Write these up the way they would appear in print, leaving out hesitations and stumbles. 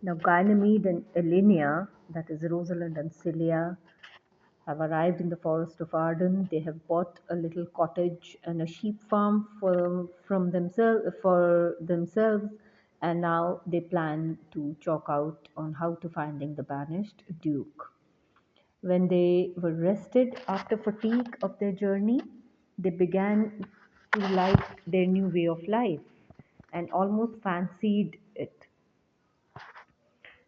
Now, Ganymede and Elenia, that is Rosalind and Celia, have arrived in the forest of Arden. They have bought a little cottage and a sheep farm for themselves, and now they plan to chalk out on how to finding the banished duke. When they were rested after fatigue of their journey, they began to like their new way of life and almost fancied it.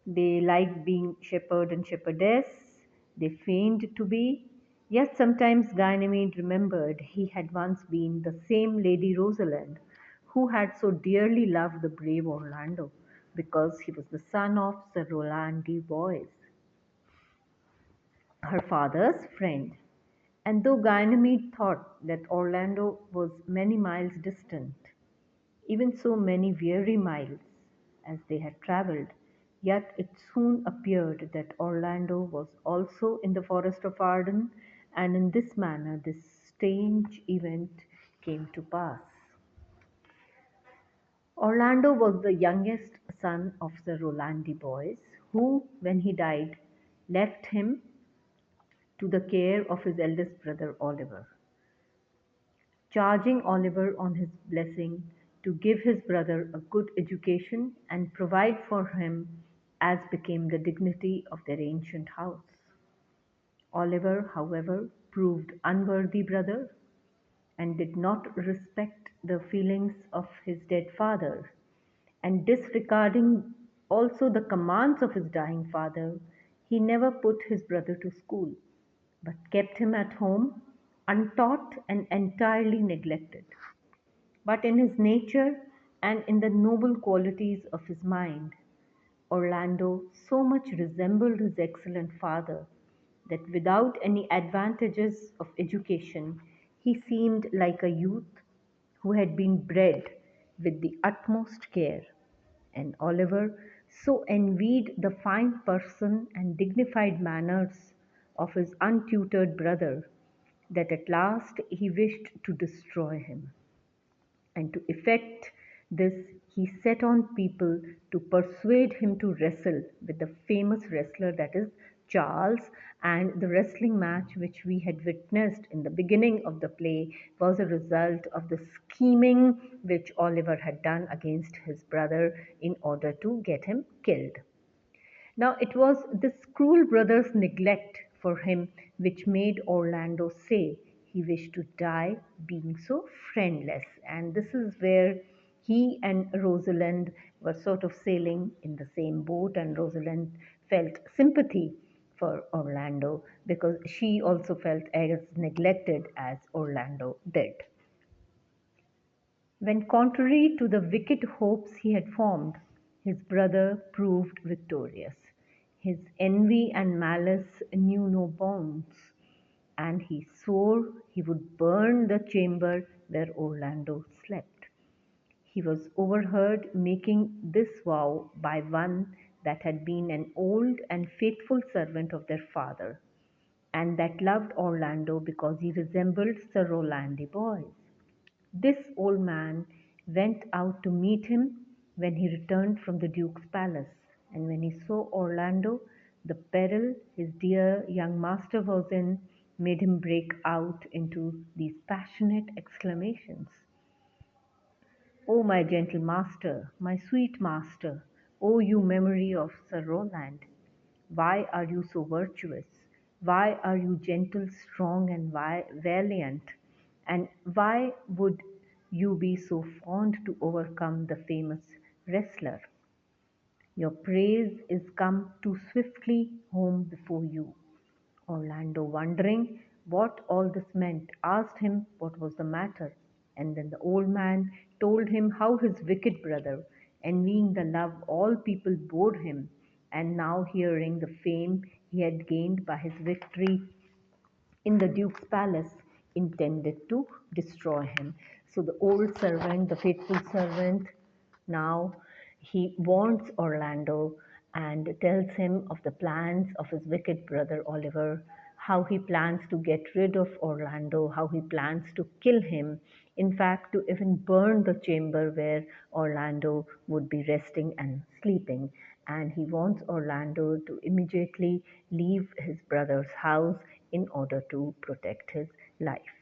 They liked being shepherd and shepherdess, they feigned to be. Yet sometimes Ganymede remembered he had once been the same Lady Rosalind who had so dearly loved the brave Orlando, because he was the son of Sir Roland de Boys, her father's friend. And though Ganymede thought that Orlando was many miles distant, even so many weary miles as they had travelled, yet it soon appeared that Orlando was also in the forest of Arden, and in this manner this strange event came to pass. Orlando was the youngest son of Sir Roland de Boys, who, when he died, left him to the care of his eldest brother Oliver, charging Oliver on his blessing to give his brother a good education and provide for him as became the dignity of their ancient house. Oliver, however, proved unworthy brother and did not respect the feelings of his dead father, and disregarding also the commands of his dying father, he never put his brother to school, but kept him at home, untaught and entirely neglected. But in his nature and in the noble qualities of his mind, Orlando so much resembled his excellent father that without any advantages of education, he seemed like a youth who had been bred with the utmost care, and Oliver so envied the fine person and dignified manners of his untutored brother that at last he wished to destroy him. And to effect this, he set on people to persuade him to wrestle with the famous wrestler, that is Charles. And the wrestling match which we had witnessed in the beginning of the play was a result of the scheming which Oliver had done against his brother in order to get him killed. Now it was this cruel brother's neglect for him which made Orlando say he wished to die being so friendless. And this is where he and Rosalind were sort of sailing in the same boat, and Rosalind felt sympathy for Orlando because she also felt as neglected as Orlando did. When, contrary to the wicked hopes he had formed, his brother proved victorious, his envy and malice knew no bounds, and he swore he would burn the chamber where Orlando slept. He was overheard making this vow by one that had been an old and faithful servant of their father, and that loved Orlando because he resembled Sir Roland de Boys. This old man went out to meet him when he returned from the Duke's palace, and when he saw Orlando, the peril his dear young master was in made him break out into these passionate exclamations. "O my gentle master, my sweet master, O you memory of Sir Roland, why are you so virtuous? Why are you gentle, strong, and valiant? And why would you be so fond to overcome the famous wrestler? Your praise is come too swiftly home before you." Orlando, wondering what all this meant, asked him what was the matter, and then the old man told him how his wicked brother, envying the love all people bore him, and now hearing the fame he had gained by his victory in the Duke's palace, intended to destroy him. So the old servant, the faithful servant, now he warns Orlando and tells him of the plans of his wicked brother Oliver, how he plans to get rid of Orlando, how he plans to kill him In fact, to even burn the chamber where Orlando would be resting and sleeping. And he wants Orlando to immediately leave his brother's house in order to protect his life.